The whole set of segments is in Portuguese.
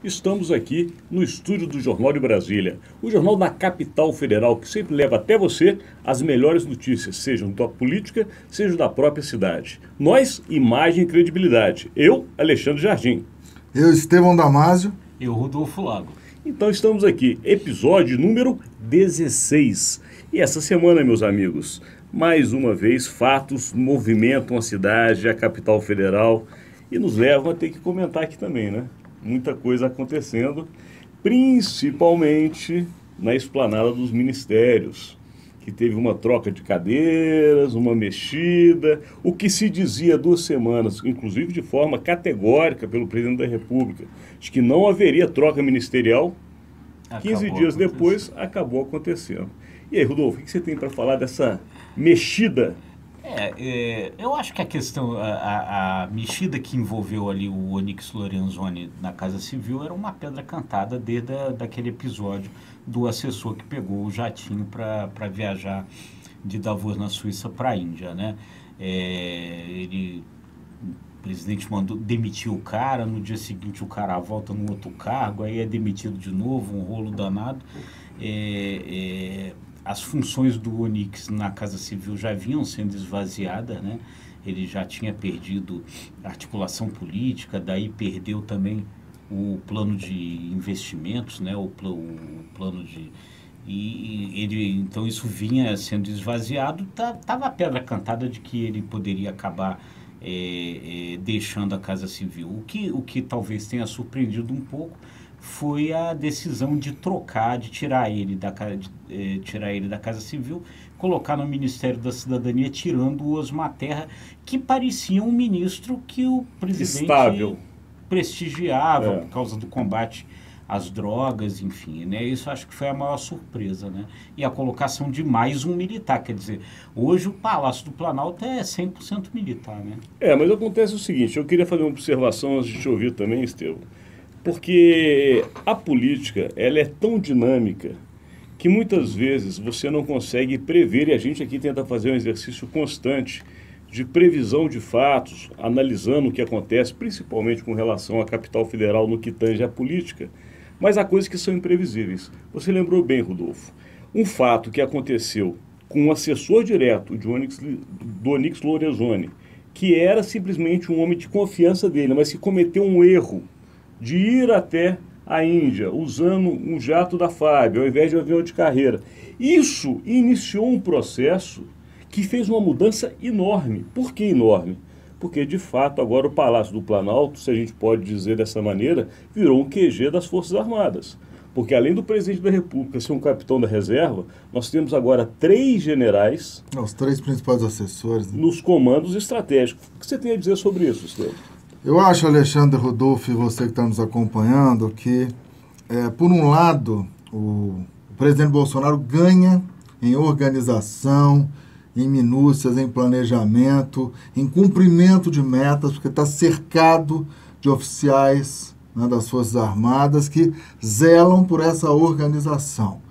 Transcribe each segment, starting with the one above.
Estamos aqui no estúdio do Jornal de Brasília, o jornal da capital federal que sempre leva até você as melhores notícias, sejam da política, sejam da própria cidade. Nós, imagem e credibilidade. Eu, Alexandre Jardim. Eu, Estevão Damásio. Eu, Rodolfo Lago. Então estamos aqui, episódio número 16. E essa semana, meus amigos, mais uma vez, fatos movimentam a cidade, a capital federal e nos levam a ter que comentar aqui também, né? Muita coisa acontecendo, principalmente na esplanada dos ministérios, que teve uma troca de cadeiras, uma mexida, o que se dizia há 2 semanas, inclusive de forma categórica pelo presidente da República, de que não haveria troca ministerial, 15 dias depois acabou acontecendo. E aí, Rodolfo, o que você tem para falar dessa mexida? Eu acho que a questão, a mexida que envolveu ali o Onyx Lorenzoni na Casa Civil era uma pedra cantada desde daquele episódio do assessor que pegou o jatinho para viajar de Davos, na Suíça, para a Índia, né? O presidente mandou demitir o cara, no dia seguinte o cara volta num outro cargo, aí é demitido de novo, um rolo danado. As funções do Onyx na Casa Civil já vinham sendo esvaziadas, né? Ele já tinha perdido a articulação política, daí perdeu também o plano de investimentos, né? O plano de... Então isso vinha sendo esvaziado, estava a pedra cantada de que ele poderia acabar deixando a Casa Civil. O que talvez tenha surpreendido um pouco foi a decisão de trocar, de tirar ele da Casa Civil, colocar no Ministério da Cidadania, tirando o Osmar Terra, que parecia um ministro que o presidente estável prestigiava por causa do combate às drogas, enfim, né? Isso acho que foi a maior surpresa, né? E a colocação de mais um militar, quer dizer, hoje o Palácio do Planalto é 100% militar, né? Mas acontece o seguinte, eu queria fazer uma observação antes de te ouvir também, Estevão. Porque a política, ela é tão dinâmica que muitas vezes você não consegue prever, e a gente aqui tenta fazer um exercício constante de previsão de fatos, analisando o que acontece, principalmente com relação à capital federal no que tange à política, mas há coisas que são imprevisíveis. Você lembrou bem, Rodolfo, um fato que aconteceu com um assessor direto do Onyx Lorenzoni, que era simplesmente um homem de confiança dele, mas que cometeu um erro de ir até a Índia usando um jato da FAB, ao invés de um avião de carreira. Isso iniciou um processo que fez uma mudança enorme. Por que enorme? Porque, de fato, agora o Palácio do Planalto, se a gente pode dizer dessa maneira, virou um QG das Forças Armadas. Porque, além do presidente da República ser um capitão da reserva, nós temos agora 3 generais... Os 3 principais assessores, né? Nos comandos estratégicos. O que você tem a dizer sobre isso, Estevão? Eu acho, Alexandre, Rodolfo e você que está nos acompanhando, que, por um lado, o presidente Bolsonaro ganha em organização, em minúcias, em planejamento, em cumprimento de metas, porque está cercado de oficiais, né, das Forças Armadas que zelam por essa organização.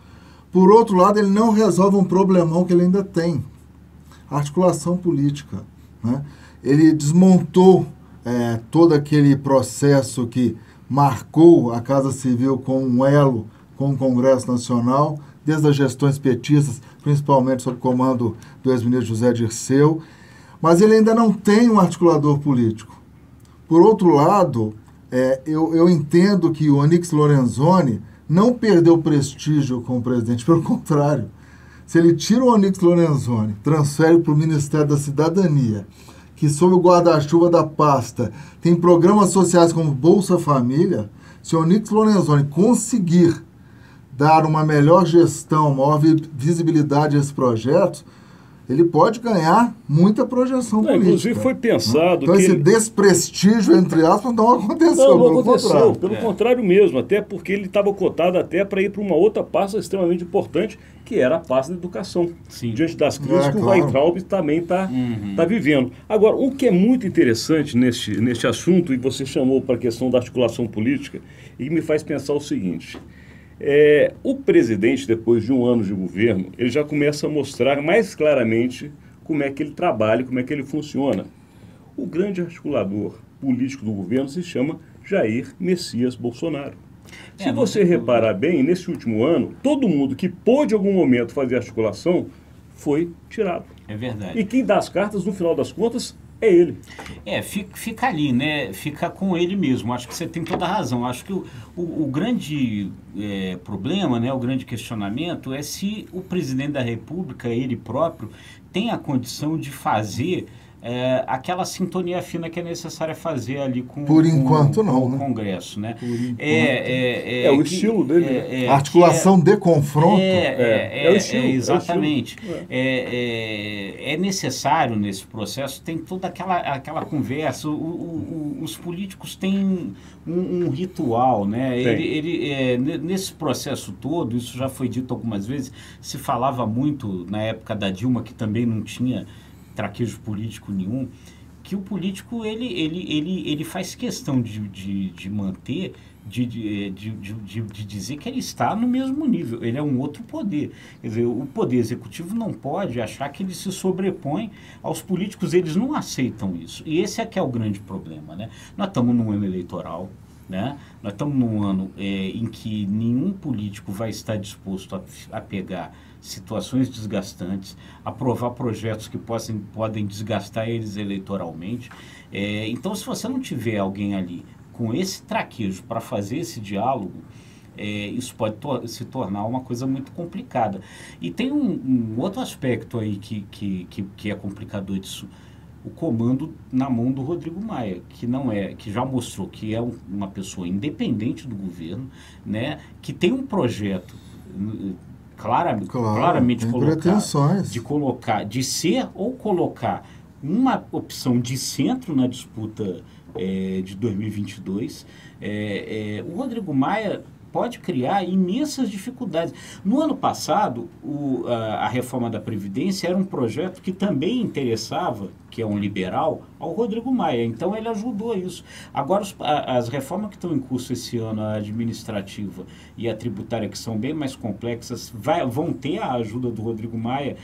Por outro lado, ele não resolve um problemão que ele ainda tem, a articulação política, né? Ele desmontou todo aquele processo que marcou a Casa Civil como um elo com o Congresso Nacional, desde as gestões petistas, principalmente sob o comando do ex-ministro José Dirceu, mas ele ainda não tem um articulador político. Por outro lado, eu entendo que o Onyx Lorenzoni não perdeu prestígio com o presidente, pelo contrário. Se ele tira o Onyx Lorenzoni, transfere para o Ministério da Cidadania, que sob o guarda-chuva da pasta tem programas sociais como Bolsa Família, se o Onyx Lorenzoni conseguir dar uma melhor gestão, maior visibilidade a esses projetos, ele pode ganhar muita projeção política. Inclusive foi pensado então, que... esse desprestígio, entre aspas, não aconteceu. Não aconteceu, pelo contrário mesmo, até porque ele estava cotado até para ir para uma outra pasta extremamente importante, que era a pasta da educação. Sim. Diante das crises que o Weintraub também está vivendo. Agora, o que é muito interessante neste assunto, e você chamou para a questão da articulação política, e me faz pensar o seguinte... o presidente, depois de 1 ano de governo, ele já começa a mostrar mais claramente como é que ele trabalha, como é que ele funciona. O grande articulador político do governo se chama Jair Messias Bolsonaro. Se você reparar bem, nesse último ano, todo mundo que pôde em algum momento fazer articulação foi tirado. É verdade. E quem dá as cartas, no final das contas, é ele. Fica ali, né? Fica com ele mesmo. Acho que você tem toda a razão. Acho que o grande problema, né? O grande questionamento é se o presidente da República, ele próprio, tem a condição de fazer aquela sintonia fina que é necessária fazer ali com, Por enquanto, com não, o né? Congresso, né? É o estilo dele. Articulação de confronto. É o estilo. Exatamente. É necessário nesse processo, tem toda aquela conversa. Os políticos têm um ritual, né? Nesse processo todo, isso já foi dito algumas vezes, se falava muito na época da Dilma, que também não tinha traquejo político nenhum, que o político ele faz questão de manter, de dizer que ele está no mesmo nível, ele é um outro poder. Quer dizer, o poder executivo não pode achar que ele se sobrepõe aos políticos, eles não aceitam isso. E esse é que é o grande problema, né? Nós estamos num ano eleitoral, né? Nós estamos num ano em que nenhum político vai estar disposto a pegar situações desgastantes, aprovar projetos que podem desgastar eles eleitoralmente. Então, se você não tiver alguém ali com esse traquejo para fazer esse diálogo, isso pode se tornar uma coisa muito complicada. E tem um outro aspecto aí que é complicador disso. O comando na mão do Rodrigo Maia, que já mostrou que é uma pessoa independente do governo, né, que tem um projeto claramente colocado, de ser ou colocar uma opção de centro na disputa de 2022. O Rodrigo Maia pode criar imensas dificuldades. No ano passado, a reforma da Previdência era um projeto que também interessava, que é um liberal, ao Rodrigo Maia. Então, ele ajudou a isso. Agora, as reformas que estão em curso esse ano, a administrativa e a tributária, que são bem mais complexas, vão ter a ajuda do Rodrigo Maia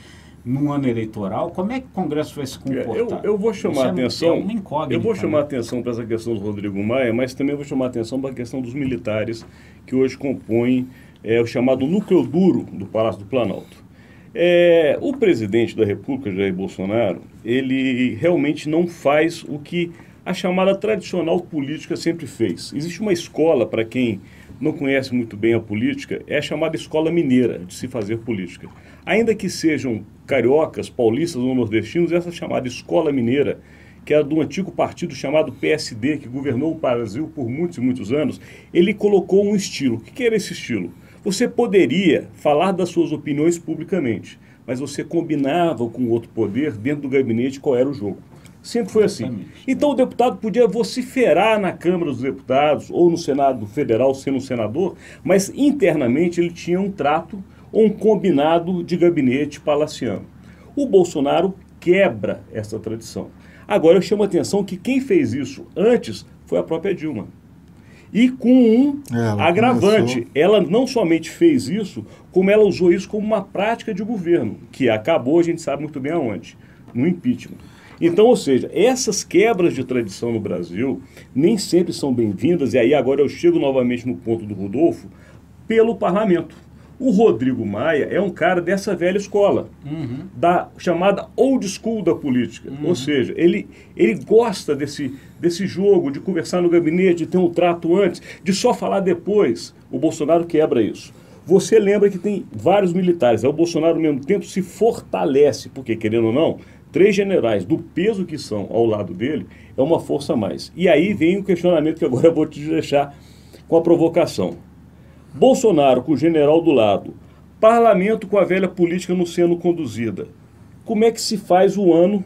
no ano eleitoral. Como é que o Congresso vai se comportar? Eu vou chamar a atenção. Uma incógnita, eu vou chamar a atenção para essa questão do Rodrigo Maia, mas também vou chamar a atenção para a questão dos militares que hoje compõem o chamado núcleo duro do Palácio do Planalto. O presidente da República, Jair Bolsonaro, ele realmente não faz o que a chamada tradicional política sempre fez. Existe uma escola, para quem não conhece muito bem a política, é a chamada escola mineira de se fazer política. Ainda que sejam cariocas, paulistas ou nordestinos, essa chamada escola mineira, que era do antigo partido chamado PSD, que governou o Brasil por muitos e muitos anos, ele colocou um estilo. O que era esse estilo? Você poderia falar das suas opiniões publicamente, mas você combinava com o outro poder dentro do gabinete qual era o jogo. Sempre foi assim. Então o deputado podia vociferar na Câmara dos Deputados ou no Senado Federal, sendo um senador, mas internamente ele tinha um trato ou um combinado de gabinete palaciano. O Bolsonaro quebra essa tradição. Agora eu chamo a atenção que quem fez isso antes foi a própria Dilma. E com um agravante, ela não somente fez isso, como ela usou isso como uma prática de governo, que acabou, a gente sabe muito bem aonde, no impeachment. Então, ou seja, essas quebras de tradição no Brasil nem sempre são bem-vindas, e aí agora eu chego novamente no ponto do Rodolfo, pelo parlamento. O Rodrigo Maia é um cara dessa velha escola, da chamada old school da política. Ou seja, ele gosta desse jogo, de conversar no gabinete, de ter um trato antes, de só falar depois. O Bolsonaro quebra isso. Você lembra que tem vários militares, o Bolsonaro ao mesmo tempo se fortalece, porque querendo ou não, 3 generais do peso que são ao lado dele é uma força a mais. E aí vem o questionamento que agora eu vou te deixar com a provocação. Bolsonaro com o general do lado, parlamento com a velha política não sendo conduzida. Como é que se faz o ano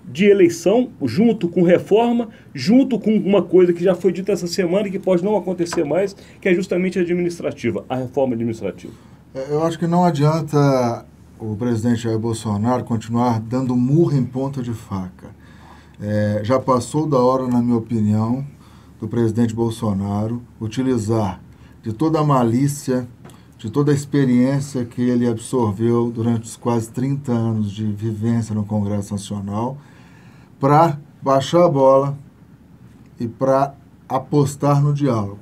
de eleição, junto com reforma, junto com uma coisa que já foi dita essa semana e que pode não acontecer mais, que é justamente a administrativa, a reforma administrativa? Eu acho que não adianta o presidente Jair Bolsonaro continuar dando murro em ponta de faca. Já passou da hora, na minha opinião, do presidente Bolsonaro utilizar de toda a malícia, de toda a experiência que ele absorveu durante os quase 30 anos de vivência no Congresso Nacional, para baixar a bola e para apostar no diálogo.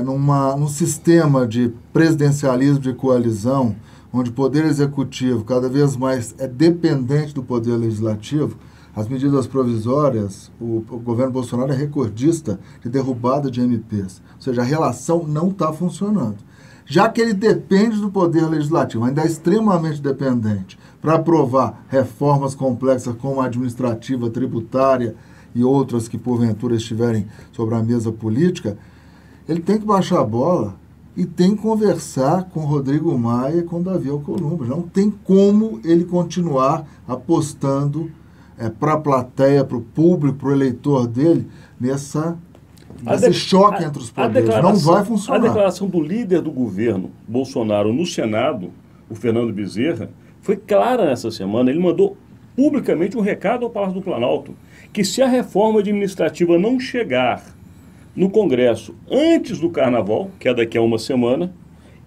Num sistema de presidencialismo de coalizão, onde o poder executivo cada vez mais é dependente do poder legislativo, as medidas provisórias, o governo Bolsonaro é recordista de derrubada de MPs. Ou seja, a relação não está funcionando. Já que ele depende do poder legislativo, ainda é extremamente dependente, para aprovar reformas complexas como a administrativa, tributária e outras que porventura estiverem sobre a mesa política, ele tem que baixar a bola e tem que conversar com Rodrigo Maia e com Davi Alcolumbre. Não tem como ele continuar apostando para a plateia, para o público, para o eleitor dele, nesse choque entre os poderes. Não vai funcionar. A declaração do líder do governo, Bolsonaro, no Senado, o Fernando Bezerra, foi clara nessa semana. Ele mandou publicamente um recado ao Palácio do Planalto, que se a reforma administrativa não chegar no Congresso antes do Carnaval, que é daqui a uma semana,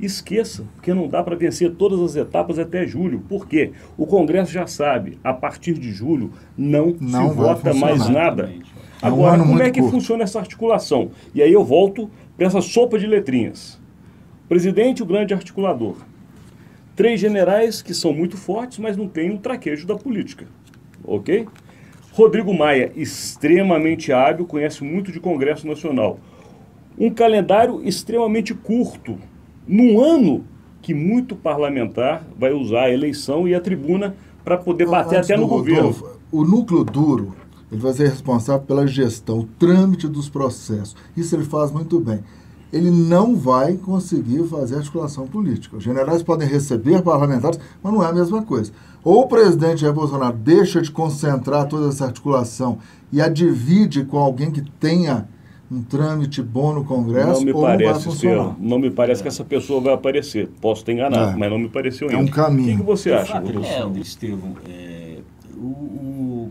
esqueça, porque não dá para vencer todas as etapas até julho. Por quê? O Congresso já sabe, a partir de julho não se vota mais nada. Agora, como é que funciona essa articulação? E aí eu volto para essa sopa de letrinhas. Presidente, o grande articulador. 3 generais que são muito fortes, mas não têm um traquejo da política. Ok? Rodrigo Maia, extremamente hábil, conhece muito de Congresso Nacional. Um calendário extremamente curto, num ano que muito parlamentar vai usar a eleição e a tribuna para poder bater até no governo. O núcleo duro, ele vai ser responsável pela gestão, o trâmite dos processos. Isso ele faz muito bem. Ele não vai conseguir fazer articulação política. Os generais podem receber parlamentares, mas não é a mesma coisa. Ou o presidente Jair Bolsonaro deixa de concentrar toda essa articulação e a divide com alguém que tenha um trâmite bom no Congresso, não vai funcionar. Não me parece que essa pessoa vai aparecer. Posso ter enganado, mas não me pareceu ainda. É um caminho. O que você acha? Estevão,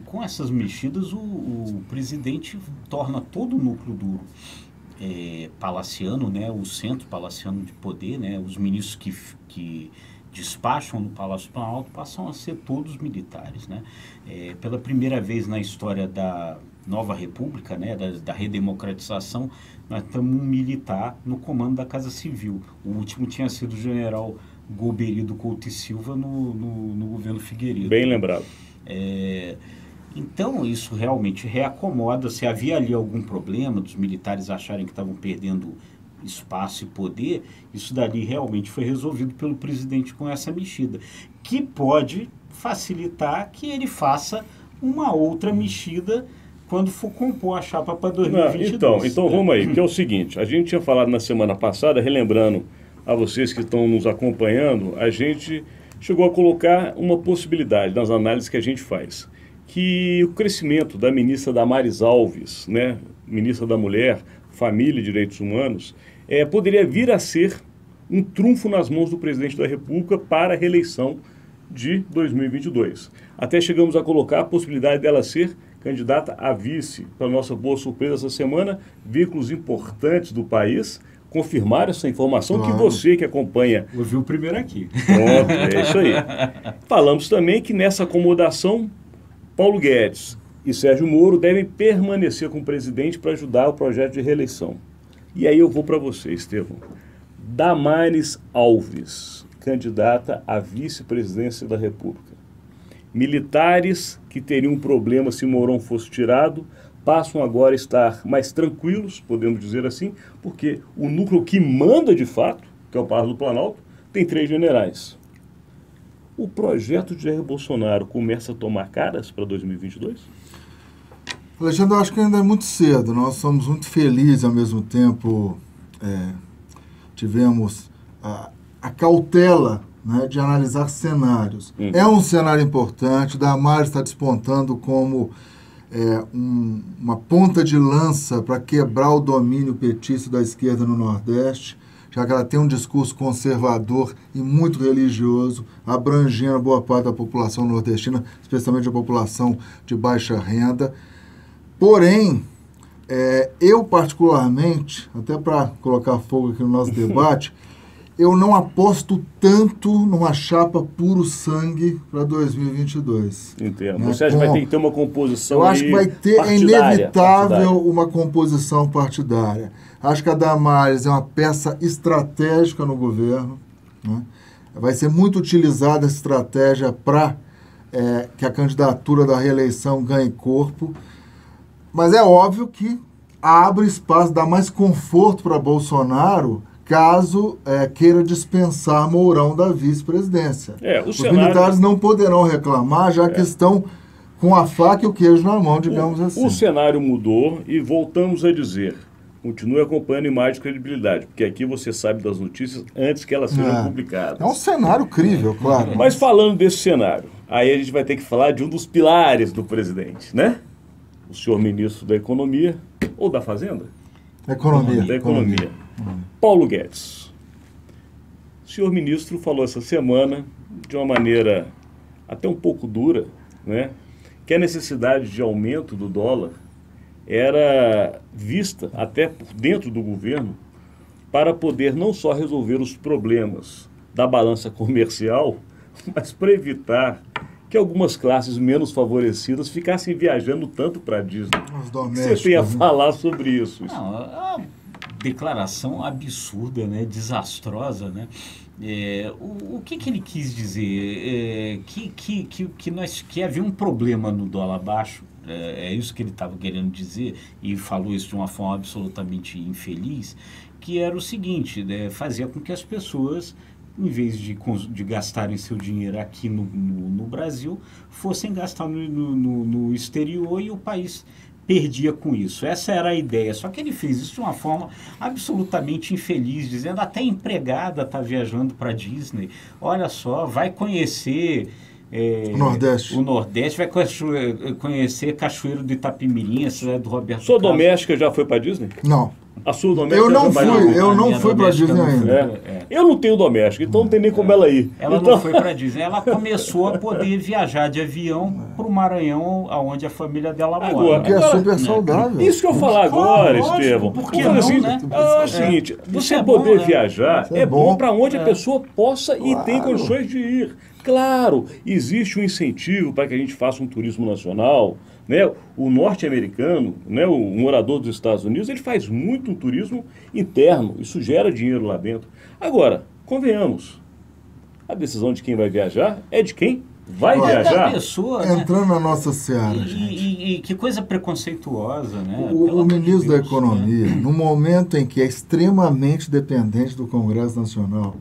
com essas mexidas, o presidente torna todo o núcleo duro palaciano, né, o centro palaciano de poder, né, os ministros que despacham no Palácio Planalto passam a ser todos militares, né? Pela primeira vez na história da Nova República, né, da redemocratização, nós temos um militar no comando da Casa Civil. O último tinha sido o general Golbery Couto e Silva no governo Figueiredo. Bem lembrado. Então, isso realmente reacomoda. Se havia ali algum problema dos militares acharem que estavam perdendo espaço e poder, isso dali realmente foi resolvido pelo presidente com essa mexida, que pode facilitar que ele faça uma outra mexida quando for compor a chapa para 2022. Então vamos aí, que é o seguinte, a gente tinha falado na semana passada, relembrando a vocês que estão nos acompanhando, a gente chegou a colocar uma possibilidade nas análises que a gente faz, que o crescimento da ministra Damares Alves, né, ministra da Mulher, Família e Direitos Humanos, poderia vir a ser um trunfo nas mãos do presidente da República para a reeleição de 2022. Até chegamos a colocar a possibilidade dela ser candidata a vice. Para nossa boa surpresa essa semana, veículos importantes do país confirmaram essa informação, que você que acompanha... Ouviu o primeiro aqui. Pronto, é isso aí. Falamos também que nessa acomodação, Paulo Guedes e Sérgio Moro devem permanecer com o presidente para ajudar o projeto de reeleição. E aí eu vou para você, Estevão. Damares Alves, candidata à vice-presidência da República. Militares que teriam problema se Mourão fosse tirado, passam agora a estar mais tranquilos, podemos dizer assim, porque o núcleo que manda de fato, que é o Palácio do Planalto, tem 3 generais. O projeto de Jair Bolsonaro começa a tomar caras para 2022? Alexandre, eu acho que ainda é muito cedo. Nós somos muito felizes, ao mesmo tempo tivemos a cautela, né, de analisar cenários. É um cenário importante, Damares está despontando como uma ponta de lança para quebrar o domínio petista da esquerda no Nordeste, já que ela tem um discurso conservador e muito religioso, abrangendo boa parte da população nordestina, especialmente a população de baixa renda. Porém, eu particularmente, até para colocar fogo aqui no nosso debate, eu não aposto tanto numa chapa puro sangue para 2022. Entendo. Né? Você acha que vai ter que ter uma composição Eu acho que vai ter, é inevitável uma composição partidária. Acho que a Damares é uma peça estratégica no governo, né? Vai ser muito utilizada essa estratégia para que a candidatura da reeleição ganhe corpo, mas é óbvio que abre espaço, dá mais conforto para Bolsonaro caso queira dispensar Mourão da vice-presidência. Os militares não poderão reclamar, já que estão com a faca e o queijo na mão, digamos assim. O cenário mudou e voltamos a dizer, continue acompanhando imagem de credibilidade, porque aqui você sabe das notícias antes que elas sejam publicadas. É um cenário crível, claro. Mas falando desse cenário, aí a gente vai ter que falar de um dos pilares do presidente, né? O senhor ministro da Economia, ou da Fazenda? Economia. Da Economia. Paulo Guedes. O senhor ministro falou essa semana, de uma maneira até um pouco dura, né, que a necessidade de aumento do dólar era vista até por dentro do governo para poder não só resolver os problemas da balança comercial, mas para evitar que algumas classes menos favorecidas ficassem viajando tanto para a Disney. O que você tem a falar sobre isso? Não, é uma declaração absurda, né? Desastrosa, né? O que ele quis dizer? Que havia um problema no dólar baixo, é isso que ele estava querendo dizer, e falou isso de uma forma absolutamente infeliz, que era o seguinte, né? Fazia com que as pessoas, em vez de gastarem seu dinheiro aqui no Brasil, fossem gastar no exterior, e o país perdia com isso. Essa era a ideia. Só que ele fez isso de uma forma absolutamente infeliz, dizendo até empregada está viajando para Disney. Olha só, vai conhecer o Nordeste, vai conhecer Cachoeiro do Itapimirim, a cidade do Roberto Sua doméstica já foi para Disney? Não. A sua doméstica eu não fui para Disney ainda. Eu não tenho doméstica, então não tem nem como ela ir. Ela não foi para Disney. Ela começou a poder viajar de avião para o Maranhão, onde a família dela mora. Porque é super saudável. Isso que eu falar agora, Estevão. Porque não, assim, né? É o seguinte, você poder viajar é bom para onde a pessoa possa e tem condições de ir. Claro, existe um incentivo para que a gente faça um turismo nacional, né? O norte-americano, né, o morador dos Estados Unidos, ele faz muito um turismo interno, isso gera dinheiro lá dentro. Agora, convenhamos, a decisão de quem vai viajar é de quem vai viajar. Pessoa, entrando na nossa seara, e que coisa preconceituosa, né? O ministro da Economia, no momento em que é extremamente dependente do Congresso Nacional,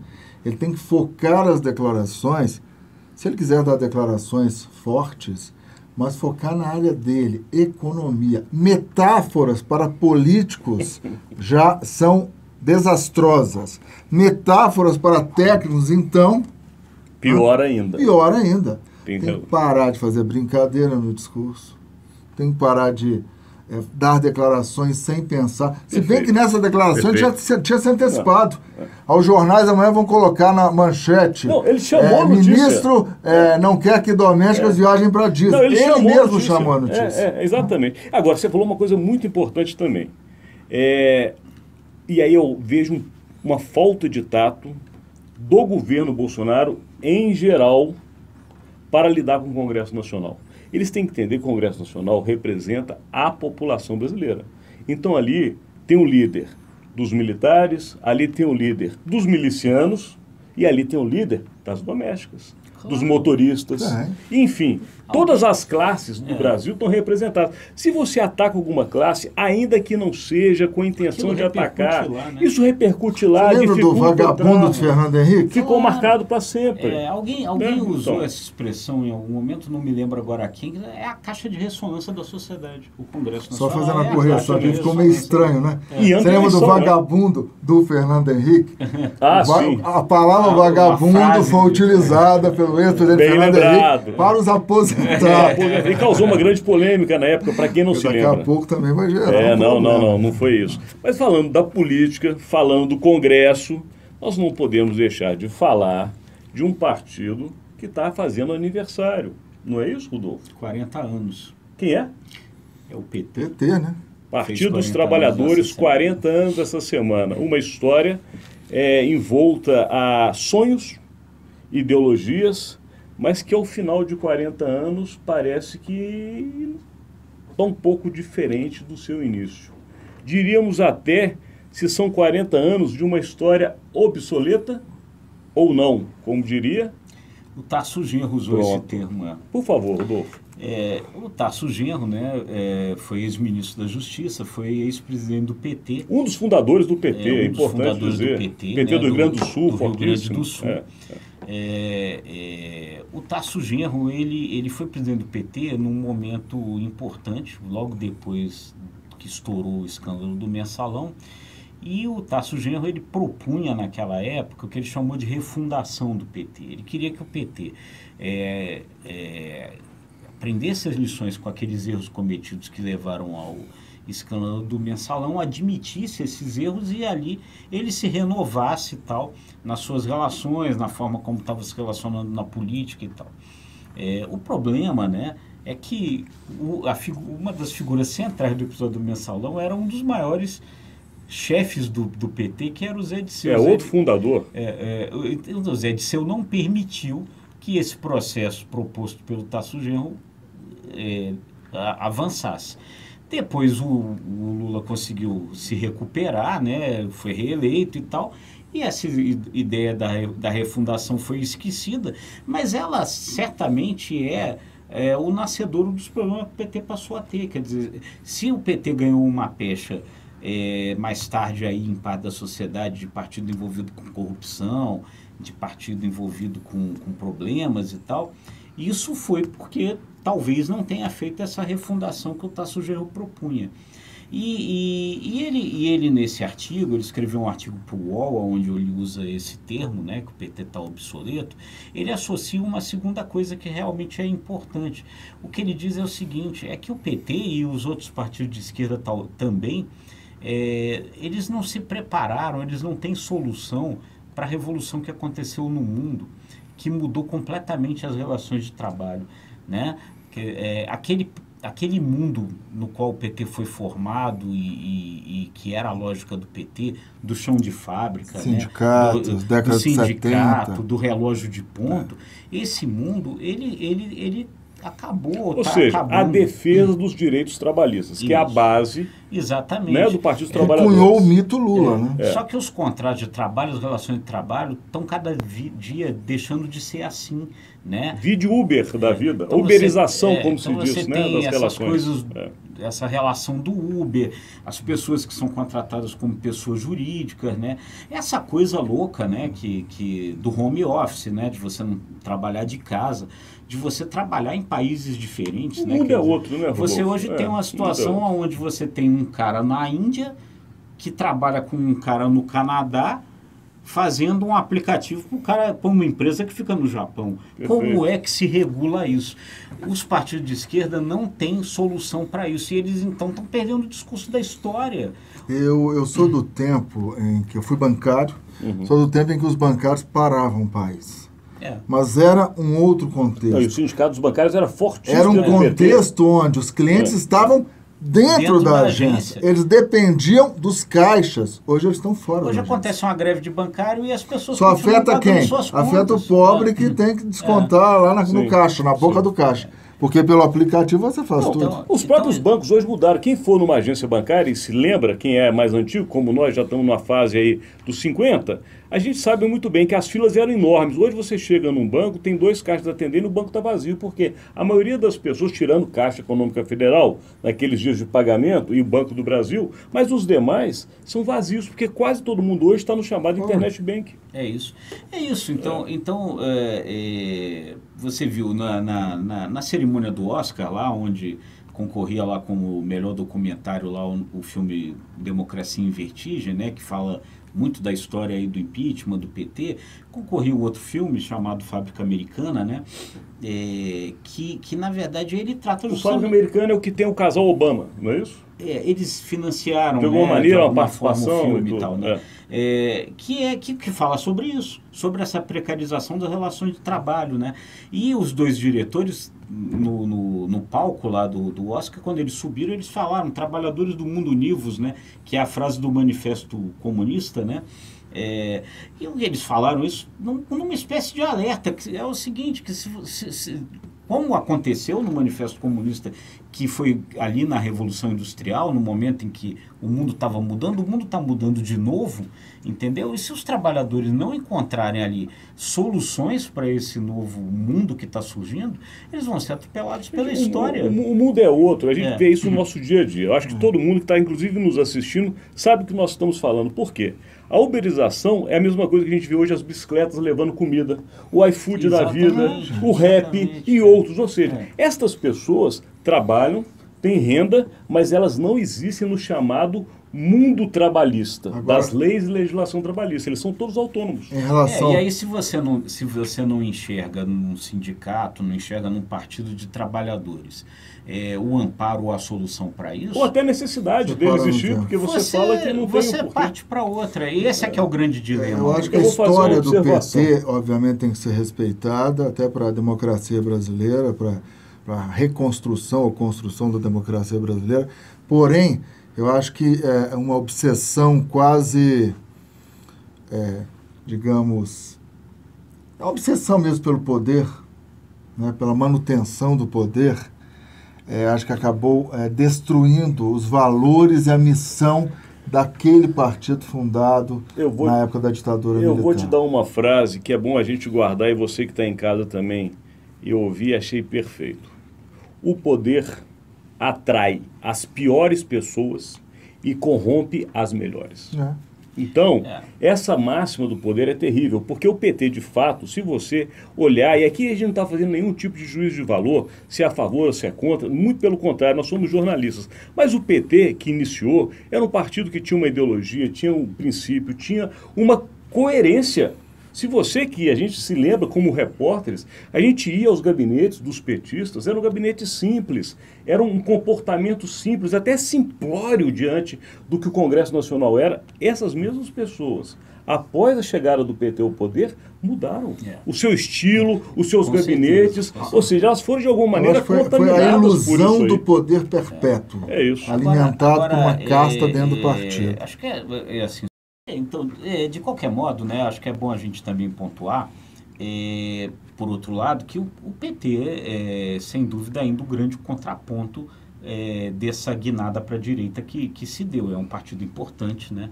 ele tem que focar as declarações, se ele quiser dar declarações fortes, mas focar na área dele, economia. Metáforas para políticos já são desastrosas. Metáforas para técnicos, então... Pior ainda. Pior ainda. Tem que parar de fazer brincadeira no discurso. Tem que parar de dar declarações sem pensar. Se bem que nessa declaração ele já tinha se antecipado. Aos jornais amanhã vão colocar na manchete. Não, ele chamou a notícia. Ministro não quer que domésticas viajem para Disney. Não, ele mesmo chamou a notícia. Exatamente. Agora, você falou uma coisa muito importante também. E aí eu vejo uma falta de tato do governo Bolsonaro, em geral, para lidar com o Congresso Nacional. Eles têm que entender que o Congresso Nacional representa a população brasileira. Então ali tem um líder dos militares, ali tem um líder dos milicianos e ali tem um líder das domésticas, dos motoristas. Enfim, todas as classes do Brasil estão representadas. Se você ataca alguma classe, ainda que não seja com a intenção de atacar, lá, né? Isso repercute lá. Você lembra do vagabundo de Fernando Henrique? Ficou marcado para sempre. Alguém usou essa expressão em algum momento, não me lembro agora quem, é a caixa de ressonância da sociedade, o Congresso Nacional. Só fazendo a correção aqui, ficou meio estranho, né? Você lembra do vagabundo do Fernando Henrique? Sim. A palavra vagabundo foi utilizada pelo ex-presidente Fernando Henrique para os aposentados. E causou uma grande polêmica na época, para quem não se lembra. Daqui a pouco também vai gerar não foi isso. Mas falando da política, falando do Congresso, nós não podemos deixar de falar de um partido que está fazendo aniversário. Não é isso, Rodolfo? 40 anos. Quem é? É o PT. PT, né? Partido dos Trabalhadores, 40 anos essa semana. Uma história envolta a sonhos, ideologias, mas que ao final de 40 anos parece que está um pouco diferente do seu início. Diríamos até se são 40 anos de uma história obsoleta ou não, como diria. O Tarso Genro usou esse termo. Por favor, Rodolfo. O Tarso Genro, né, foi ex-ministro da Justiça, foi ex-presidente do PT. Um dos fundadores do PT, é importante dizer. Do PT, PT né, do Rio Grande do Sul, Rio Grande do Sul. É. O Tarso Genro, ele foi presidente do PT num momento importante, logo depois que estourou o escândalo do Mensalão. E o Tarso Genro, ele propunha naquela época o que ele chamou de refundação do PT. Ele queria que o PT aprendesse as lições com aqueles erros cometidos que levaram ao escândalo do Mensalão, admitisse esses erros e ali ele se renovasse e tal, nas suas relações, na forma como estava se relacionando na política e tal. O problema, né, é que uma das figuras centrais do episódio do Mensalão era um dos maiores chefes do PT, que era o Zé Disseu. Outro fundador. O Zé Disseu não permitiu que esse processo proposto pelo Tarso Genro avançasse. Depois o Lula conseguiu se recuperar, né, foi reeleito e tal, e essa ideia da refundação foi esquecida, mas ela certamente é o nascedouro dos problemas que o PT passou a ter. Quer dizer, se o PT ganhou uma pecha mais tarde aí em parte da sociedade, de partido envolvido com corrupção, de partido envolvido com problemas e tal, isso foi porque talvez não tenha feito essa refundação que o Tarso Genro propunha. E ele nesse artigo, ele escreveu um artigo para o UOL, onde ele usa esse termo, né, que o PT está obsoleto. Ele associa uma segunda coisa que realmente é importante. O que ele diz é o seguinte, é que o PT e os outros partidos de esquerda também, eles não se prepararam, eles não têm solução para a revolução que aconteceu no mundo, que mudou completamente as relações de trabalho, né? Aquele mundo no qual o PT foi formado e que era a lógica do PT, do chão de fábrica, sindicato, né? do sindicato, 70. Do relógio de ponto, esse mundo, ele acabou. Ou seja, a defesa dos direitos trabalhistas, que é a base, exatamente, né, do Partido dos Trabalhadores. Cunhou o mito Lula, né? Só que os contratos de trabalho, as relações de trabalho, estão cada dia deixando de ser assim, né? Vídeo Uber da vida, então uberização, como então se diz, você né, tem das essas relações. Coisas, essa relação do Uber, as pessoas que são contratadas como pessoas jurídicas, né? Essa coisa louca, né, que do home office, né, de você não trabalhar de casa, de você trabalhar em países diferentes, né? O mundo é outro, né, Rodolfo? Você hoje tem uma situação onde você tem um cara na Índia que trabalha com um cara no Canadá fazendo um aplicativo para uma empresa que fica no Japão. Perfeito. Como é que se regula isso? Os partidos de esquerda não têm solução para isso e eles então estão perdendo o discurso da história. Eu sou do tempo em que eu fui bancário, sou do tempo em que os bancários paravam o país. Mas era um outro contexto. Não, e os sindicatos bancários era fortíssimo. Era um contexto onde os clientes estavam dentro da agência. Eles dependiam dos caixas. Hoje eles estão fora. Hoje acontece uma greve de bancário e as pessoas só afeta quem? Afeta o pobre que tem que descontar lá no caixa, na boca do caixa. Porque pelo aplicativo você faz tudo. Então, os próprios bancos hoje mudaram. Quem for numa agência bancária e se lembra, quem é mais antigo, como nós já estamos numa fase aí dos 50, a gente sabe muito bem que as filas eram enormes. Hoje você chega num banco, tem 2 caixas atendendo e o banco está vazio, porque a maioria das pessoas, tirando Caixa Econômica Federal, naqueles dias de pagamento, e o Banco do Brasil, mas os demais são vazios, porque quase todo mundo hoje está no chamado Internet Bank. É isso. Então você viu na cerimônia do Oscar, lá onde concorria lá como melhor documentário lá o filme Democracia em Vertigem, né, que fala muito da história aí do impeachment, do PT, concorria um outro filme chamado Fábrica Americana, né, que na verdade ele trata justamente... O Fábrica Americana é o que tem o casal Obama, não é isso? Eles financiaram, de alguma maneira, uma participação forma, o filme e tal, né? Que fala sobre isso, sobre essa precarização das relações de trabalho, né? E os 2 diretores no palco lá do Oscar, quando eles subiram, eles falaram trabalhadores do mundo univos, né? Que é a frase do Manifesto Comunista, né? E eles falaram isso numa espécie de alerta, que é o seguinte, que como aconteceu no Manifesto Comunista, que foi ali na Revolução Industrial, no momento em que o mundo estava mudando, o mundo está mudando de novo, entendeu? E se os trabalhadores não encontrarem ali soluções para esse novo mundo que está surgindo, eles vão ser atropelados pela história. O mundo é outro, a gente vê isso no nosso dia a dia. Eu acho que todo mundo que está, inclusive, nos assistindo, sabe o que nós estamos falando. Por quê? A uberização é a mesma coisa que a gente vê hoje, as bicicletas levando comida, o iFood da vida, o Rap e outros. Ou seja, estas pessoas trabalham, têm renda, mas elas não existem no chamado mundo trabalhista, das leis e legislação trabalhista. Eles são todos autônomos. Em relação... E aí, se você não enxerga num sindicato, não enxerga num partido de trabalhadores, o amparo ou a solução para isso... Ou até a necessidade dele existir, porque você fala que não tem Você parte para outra. E esse é que é o grande dilema. Eu acho que a história do PT, obviamente, tem que ser respeitada, até para a democracia brasileira, para a reconstrução ou construção da democracia brasileira. Porém, eu acho que é uma obsessão quase, digamos, é uma obsessão mesmo pelo poder, né, pela manutenção do poder. Acho que acabou destruindo os valores e a missão daquele partido fundado na época da ditadura militar. Eu vou te dar uma frase que é bom a gente guardar, e você que está em casa também, eu ouvi e achei perfeito. O poder atrai as piores pessoas e corrompe as melhores. Então, essa máxima do poder é terrível, porque o PT, de fato, se você olhar, e aqui a gente não está fazendo nenhum tipo de juízo de valor, se é a favor ou se é contra, muito pelo contrário, nós somos jornalistas. Mas o PT, que iniciou, era um partido que tinha uma ideologia, tinha um princípio, tinha uma coerência. Se você que a gente se lembra como repórteres, a gente ia aos gabinetes dos petistas, era um gabinete simples, era um comportamento simples, até simplório diante do que o Congresso Nacional era. Essas mesmas pessoas, após a chegada do PT ao poder, mudaram o seu estilo, os seus gabinetes, ou seja, elas foram de alguma maneira contaminadas. Foi a ilusão do poder perpétuo, isso. Alimentado por uma casta dentro do partido. Acho que é assim. Então, de qualquer modo, né, acho que é bom a gente também pontuar, por outro lado, que o PT é, sem dúvida, ainda o grande contraponto dessa guinada para a direita que se deu. É um partido importante, né?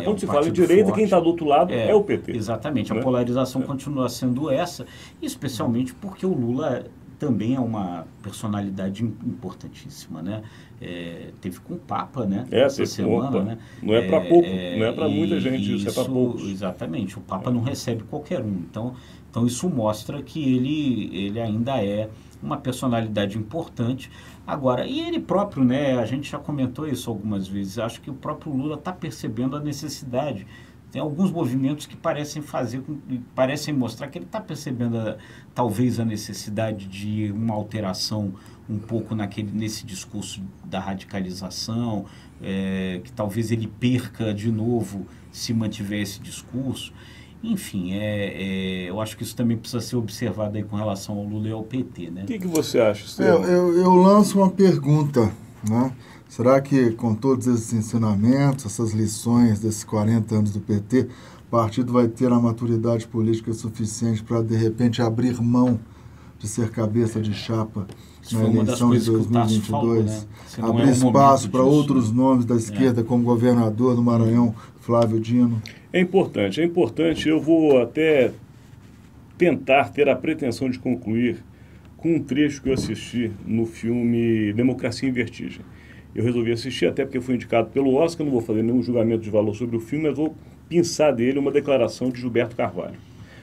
Quando se fala em direita, forte. Quem está do outro lado é o PT. Exatamente, né? A polarização continua sendo essa, especialmente porque o Lula também é uma personalidade importantíssima, né? Teve com o Papa, né? Essa semana, né? Não é para pouco, não é para muita gente, isso é para poucos. Exatamente, o Papa não recebe qualquer um. Então isso mostra que ele ainda é uma personalidade importante. Agora, e ele próprio, né? A gente já comentou isso algumas vezes, acho que o próprio Lula está percebendo a necessidade. Tem alguns movimentos que parecem mostrar que ele está percebendo talvez a necessidade de uma alteração um pouco nesse discurso da radicalização, que talvez ele perca de novo se mantiver esse discurso. Enfim, eu acho que isso também precisa ser observado aí com relação ao Lula e ao PT, né? O que você acha, Estevam? Eu lanço uma pergunta, né? Será que, com todos esses ensinamentos, essas lições desses 40 anos do PT, o partido vai ter a maturidade política suficiente para, de repente, abrir mão de ser cabeça de chapa na eleição de 2022? Falou, né? Abrir espaço para outros nomes da esquerda, como governador do Maranhão, Flávio Dino? É importante. Eu vou até tentar ter a pretensão de concluir com um trecho que eu assisti no filme Democracia em Vertigem. Eu resolvi assistir, até porque foi indicado pelo Oscar, não vou fazer nenhum julgamento de valor sobre o filme, mas vou pensar dele uma declaração de Gilberto Carvalho.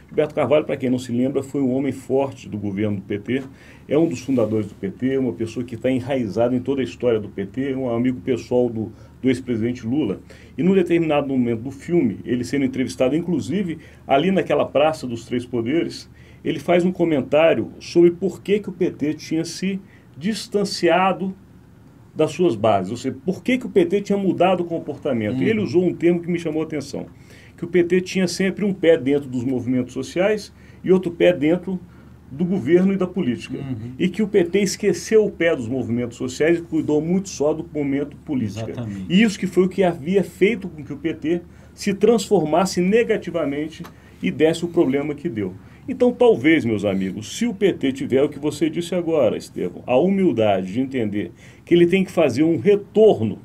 Gilberto Carvalho, para quem não se lembra, foi um homem forte do governo do PT, é um dos fundadores do PT, uma pessoa que está enraizada em toda a história do PT, um amigo pessoal do ex-presidente Lula. E num determinado momento do filme, ele sendo entrevistado, inclusive, ali naquela Praça dos Três Poderes, ele faz um comentário sobre por que o PT tinha se distanciado das suas bases, ou seja, por que o PT tinha mudado o comportamento. E ele usou um termo que me chamou a atenção, que o PT tinha sempre um pé dentro dos movimentos sociais e outro pé dentro do governo e da política. E que o PT esqueceu o pé dos movimentos sociais e cuidou muito só do momento político. E isso que foi o que havia feito com que o PT se transformasse negativamente e desse o problema que deu. Então, talvez, meus amigos, se o PT tiver o que você disse agora, Estevão, a humildade de entender que ele tem que fazer um retorno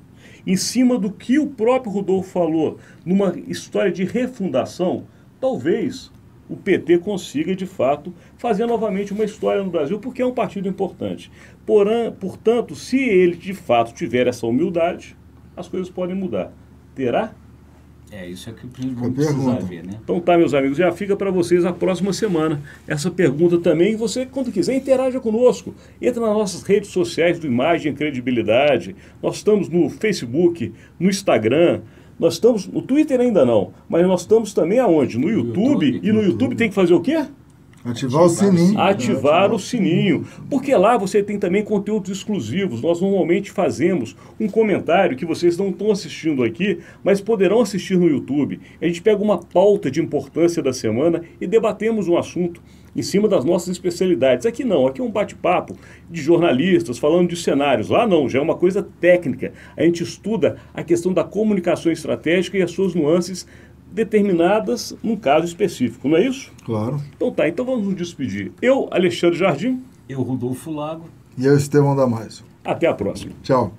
em cima do que o próprio Rodolfo falou, numa história de refundação, talvez o PT consiga, de fato, fazer novamente uma história no Brasil, porque é um partido importante. Portanto, se ele, de fato, tiver essa humildade, as coisas podem mudar. Terá? Isso é que vamos precisar ver, né? Então tá, meus amigos, já fica para vocês a próxima semana essa pergunta também. Você, quando quiser, interaja conosco. Entra nas nossas redes sociais do Imagem e Credibilidade. Nós estamos no Facebook, no Instagram. Nós estamos no Twitter ainda não, mas nós estamos também aonde? No YouTube. E no YouTube tem que fazer o quê? Ativar o sininho. Ativar o sininho. Porque lá você tem também conteúdos exclusivos. Nós normalmente fazemos um comentário que vocês não estão assistindo aqui, mas poderão assistir no YouTube. A gente pega uma pauta de importância da semana e debatemos um assunto em cima das nossas especialidades. Aqui não, aqui é um bate-papo de jornalistas falando de cenários. Lá não, já é uma coisa técnica. A gente estuda a questão da comunicação estratégica e as suas nuances determinadas num caso específico, não é isso? Claro. Então tá, então vamos nos despedir. Eu, Alexandre Jardim. Eu, Rodolfo Lago. E eu, Estevão Damasio. Até a próxima. Tchau.